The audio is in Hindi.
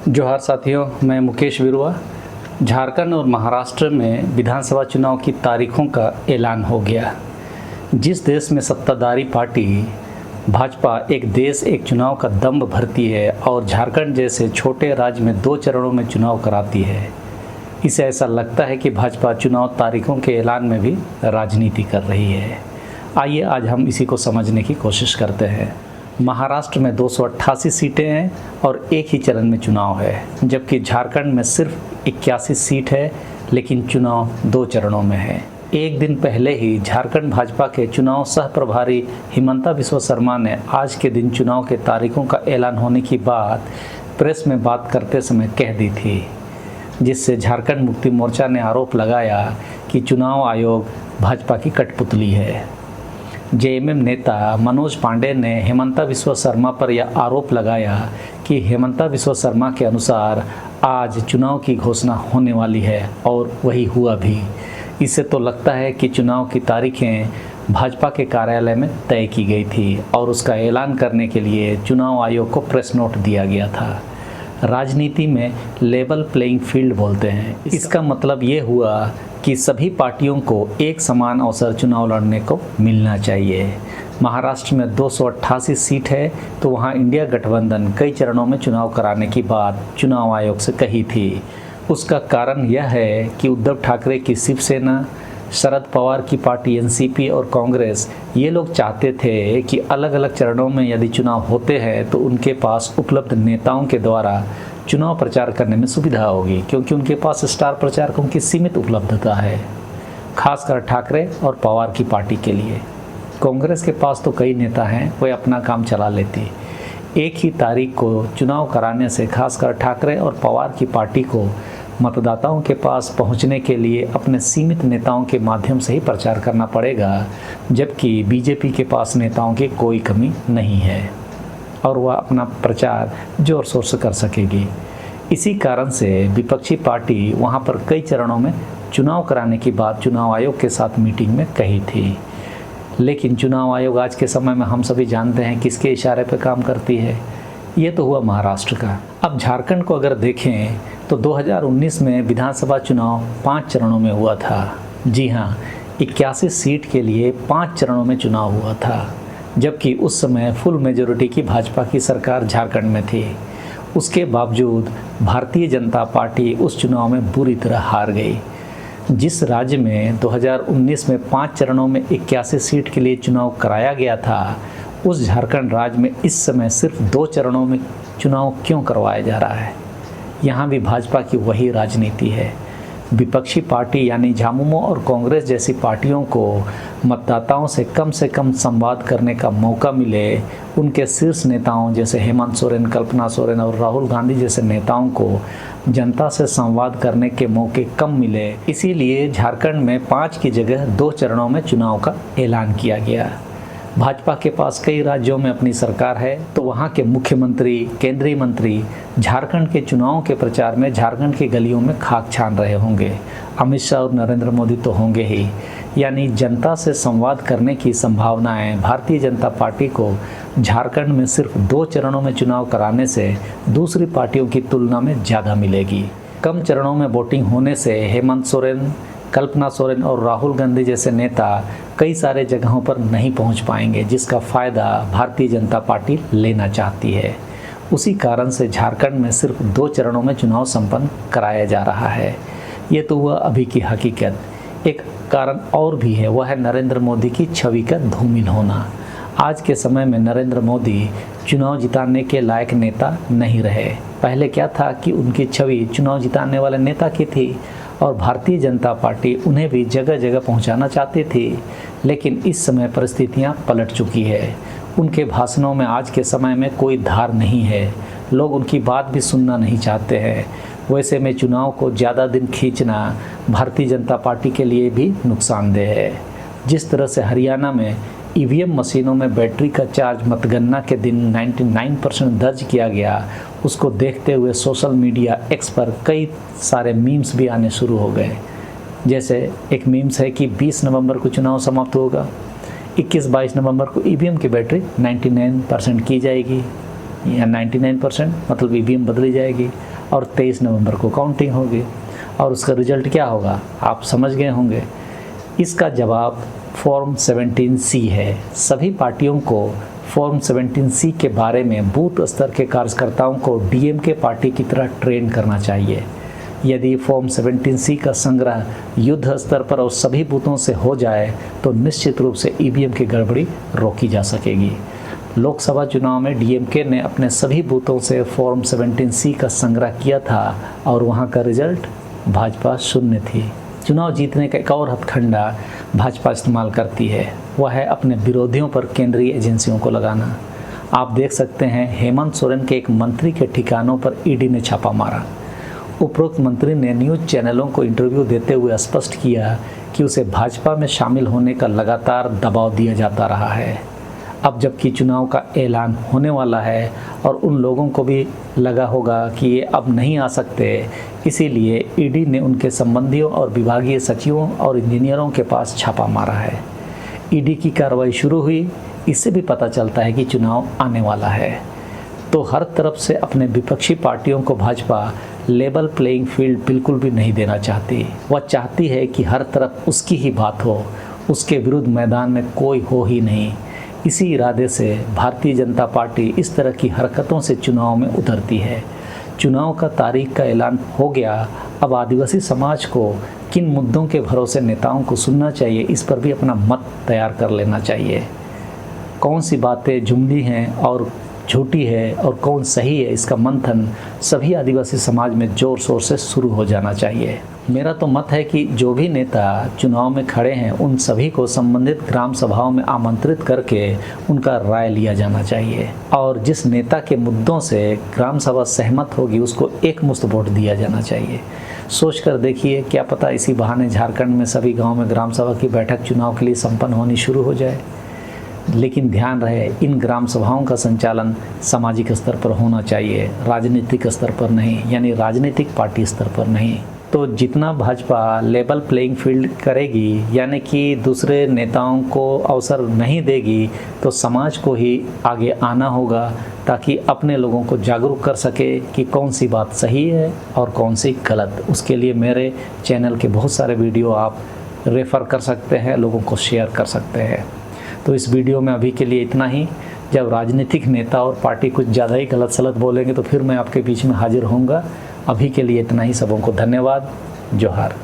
जोहार साथियों, मैं मुकेश विरुआ। झारखंड और महाराष्ट्र में विधानसभा चुनाव की तारीखों का ऐलान हो गया। जिस देश में सत्ताधारी पार्टी भाजपा एक देश एक चुनाव का दम्भ भरती है और झारखंड जैसे छोटे राज्य में 2 चरणों में चुनाव कराती है, इसे ऐसा लगता है कि भाजपा चुनाव तारीखों के ऐलान में भी राजनीति कर रही है। आइए आज हम इसी को समझने की कोशिश करते हैं। महाराष्ट्र में 288 सीटें हैं और एक ही चरण में चुनाव है, जबकि झारखंड में सिर्फ 81 सीट है, लेकिन चुनाव 2 चरणों में है। एक दिन पहले ही झारखंड भाजपा के चुनाव सह प्रभारी हिमंता बिस्वा शर्मा ने आज के दिन चुनाव के तारीखों का ऐलान होने की बात प्रेस में बात करते समय कह दी थी, जिससे झारखंड मुक्ति मोर्चा ने आरोप लगाया कि चुनाव आयोग भाजपा की कठपुतली है। जेएमएम नेता मनोज पांडे ने हिमंता बिस्वा शर्मा पर यह आरोप लगाया कि हिमंता बिस्वा शर्मा के अनुसार आज चुनाव की घोषणा होने वाली है, और वही हुआ भी। इससे तो लगता है कि चुनाव की तारीखें भाजपा के कार्यालय में तय की गई थी और उसका ऐलान करने के लिए चुनाव आयोग को प्रेस नोट दिया गया था। राजनीति में लेवल प्लेइंग फील्ड बोलते हैं। इसका मतलब ये हुआ कि सभी पार्टियों को एक समान अवसर चुनाव लड़ने को मिलना चाहिए। महाराष्ट्र में 288 सीट है, तो वहाँ इंडिया गठबंधन कई चरणों में चुनाव कराने की बात चुनाव आयोग से कही थी। उसका कारण यह है कि उद्धव ठाकरे की शिवसेना, शरद पवार की पार्टी एनसीपी और कांग्रेस, ये लोग चाहते थे कि अलग अलग चरणों में यदि चुनाव होते हैं तो उनके पास उपलब्ध नेताओं के द्वारा चुनाव प्रचार करने में सुविधा होगी, क्योंकि उनके पास स्टार प्रचारकों की सीमित उपलब्धता है, खासकर ठाकरे और पवार की पार्टी के लिए। कांग्रेस के पास तो कई नेता हैं, वे अपना काम चला लेती। एक ही तारीख को चुनाव कराने से खासकर ठाकरे और पवार की पार्टी को मतदाताओं के पास पहुंचने के लिए अपने सीमित नेताओं के माध्यम से ही प्रचार करना पड़ेगा, जबकि बीजेपी के पास नेताओं की कोई कमी नहीं है और वह अपना प्रचार जोर शोर से कर सकेगी। इसी कारण से विपक्षी पार्टी वहां पर कई चरणों में चुनाव कराने की बात चुनाव आयोग के साथ मीटिंग में कही थी। लेकिन चुनाव आयोग आज के समय में हम सभी जानते हैं किसके इशारे पर काम करती है। ये तो हुआ महाराष्ट्र का। अब झारखंड को अगर देखें तो 2019 में विधानसभा चुनाव 5 चरणों में हुआ था। जी हाँ, 81 सीट के लिए 5 चरणों में चुनाव हुआ था, जबकि उस समय फुल मेजॉरिटी की भाजपा की सरकार झारखंड में थी। उसके बावजूद भारतीय जनता पार्टी उस चुनाव में बुरी तरह हार गई। जिस राज्य में 2019 में 5 चरणों में 81 सीट के लिए चुनाव कराया गया था, उस झारखंड राज्य में इस समय सिर्फ 2 चरणों में चुनाव क्यों करवाया जा रहा है? यहाँ भी भाजपा की वही राजनीति है। विपक्षी पार्टी यानी झामुमो और कांग्रेस जैसी पार्टियों को मतदाताओं से कम संवाद करने का मौका मिले, उनके शीर्ष नेताओं जैसे हेमंत सोरेन, कल्पना सोरेन और राहुल गांधी जैसे नेताओं को जनता से संवाद करने के मौके कम मिले, इसीलिए झारखंड में 5 की जगह 2 चरणों में चुनाव का ऐलान किया गया। भाजपा के पास कई राज्यों में अपनी सरकार है, तो वहाँ के मुख्यमंत्री, केंद्रीय मंत्री झारखंड के चुनाव के प्रचार में झारखंड की गलियों में खाक छान रहे होंगे। अमित शाह और नरेंद्र मोदी तो होंगे ही। यानी जनता से संवाद करने की संभावनाएं भारतीय जनता पार्टी को झारखंड में सिर्फ 2 चरणों में चुनाव कराने से दूसरी पार्टियों की तुलना में ज़्यादा मिलेगी। कम चरणों में वोटिंग होने से हेमंत सोरेन, कल्पना सोरेन और राहुल गांधी जैसे नेता कई सारे जगहों पर नहीं पहुंच पाएंगे, जिसका फ़ायदा भारतीय जनता पार्टी लेना चाहती है। उसी कारण से झारखंड में सिर्फ 2 चरणों में चुनाव संपन्न कराया जा रहा है। ये तो हुआ अभी की हकीकत। एक कारण और भी है, वह है नरेंद्र मोदी की छवि का धूमिल होना। आज के समय में नरेंद्र मोदी चुनाव जिताने के लायक नेता नहीं रहे। पहले क्या था कि उनकी छवि चुनाव जिताने वाले नेता की थी और भारतीय जनता पार्टी उन्हें भी जगह जगह पहुंचाना चाहती थी, लेकिन इस समय परिस्थितियां पलट चुकी है। उनके भाषणों में आज के समय में कोई धार नहीं है, लोग उनकी बात भी सुनना नहीं चाहते हैं। वैसे में चुनाव को ज़्यादा दिन खींचना भारतीय जनता पार्टी के लिए भी नुकसानदेह है। जिस तरह से हरियाणा में ईवीएम मशीनों में बैटरी का चार्ज मतगणना के दिन 99% दर्ज किया गया, उसको देखते हुए सोशल मीडिया एक्स पर कई सारे मीम्स भी आने शुरू हो गए। जैसे एक मीम्स है कि 20 नवंबर को चुनाव समाप्त होगा, 21-22 नवंबर को ईवीएम की बैटरी 99% की जाएगी, या 99% मतलब ईवीएम बदली जाएगी। और 23 नवंबर को काउंटिंग होगी और उसका रिजल्ट क्या होगा आप समझ गए होंगे। इसका जवाब फॉर्म 17C है। सभी पार्टियों को फॉर्म 17C के बारे में बूथ स्तर के कार्यकर्ताओं को डीएमके पार्टी की तरह ट्रेन करना चाहिए। यदि फॉर्म 17C का संग्रह युद्ध स्तर पर और सभी बूथों से हो जाए तो निश्चित रूप से ईवीएम की गड़बड़ी रोकी जा सकेगी। लोकसभा चुनाव में डीएमके ने अपने सभी बूथों से फॉर्म 17C का संग्रह किया था और वहां का रिजल्ट भाजपा 0 थी। चुनाव जीतने का एक और हथकंडा भाजपा इस्तेमाल करती है, वह है अपने विरोधियों पर केंद्रीय एजेंसियों को लगाना। आप देख सकते हैं हेमंत सोरेन के एक मंत्री के ठिकानों पर ईडी ने छापा मारा। उपरोक्त मंत्री ने न्यूज़ चैनलों को इंटरव्यू देते हुए स्पष्ट किया कि उसे भाजपा में शामिल होने का लगातार दबाव दिया जाता रहा है। अब जबकि चुनाव का ऐलान होने वाला है और उन लोगों को भी लगा होगा कि ये अब नहीं आ सकते, इसीलिए ईडी ने उनके संबंधियों और विभागीय सचिवों और इंजीनियरों के पास छापा मारा है। ईडी की कार्रवाई शुरू हुई, इससे भी पता चलता है कि चुनाव आने वाला है। तो हर तरफ से अपने विपक्षी पार्टियों को भाजपा लेवल प्लेइंग फील्ड बिल्कुल भी नहीं देना चाहती। वह चाहती है कि हर तरफ उसकी ही बात हो, उसके विरुद्ध मैदान में कोई हो ही नहीं। इसी इरादे से भारतीय जनता पार्टी इस तरह की हरकतों से चुनाव में उतरती है। चुनाव का तारीख का ऐलान हो गया, अब आदिवासी समाज को किन मुद्दों के भरोसे नेताओं को सुनना चाहिए, इस पर भी अपना मत तैयार कर लेना चाहिए। कौन सी बातें जुमली हैं और झूठी है और कौन सही है, इसका मंथन सभी आदिवासी समाज में ज़ोर शोर से शुरू हो जाना चाहिए। मेरा तो मत है कि जो भी नेता चुनाव में खड़े हैं उन सभी को संबंधित ग्राम सभाओं में आमंत्रित करके उनका राय लिया जाना चाहिए और जिस नेता के मुद्दों से ग्राम सभा सहमत होगी उसको एकमुश्त वोट दिया जाना चाहिए। सोच कर देखिए, क्या पता इसी बहाने झारखंड में सभी गाँव में ग्राम सभा की बैठक चुनाव के लिए संपन्न होनी शुरू हो जाए। लेकिन ध्यान रहे, इन ग्राम सभाओं का संचालन सामाजिक स्तर पर होना चाहिए, राजनीतिक स्तर पर नहीं, यानी राजनीतिक पार्टी स्तर पर नहीं। तो जितना भाजपा लेवल प्लेइंग फील्ड करेगी, यानी कि दूसरे नेताओं को अवसर नहीं देगी, तो समाज को ही आगे आना होगा ताकि अपने लोगों को जागरूक कर सके कि कौन सी बात सही है और कौन सी गलत। उसके लिए मेरे चैनल के बहुत सारे वीडियो आप रेफ़र कर सकते हैं, लोगों को शेयर कर सकते हैं। तो इस वीडियो में अभी के लिए इतना ही। जब राजनीतिक नेता और पार्टी कुछ ज़्यादा ही गलत सलत बोलेंगे तो फिर मैं आपके बीच में हाजिर होऊंगा। अभी के लिए इतना ही। सबों को धन्यवाद। जोहार।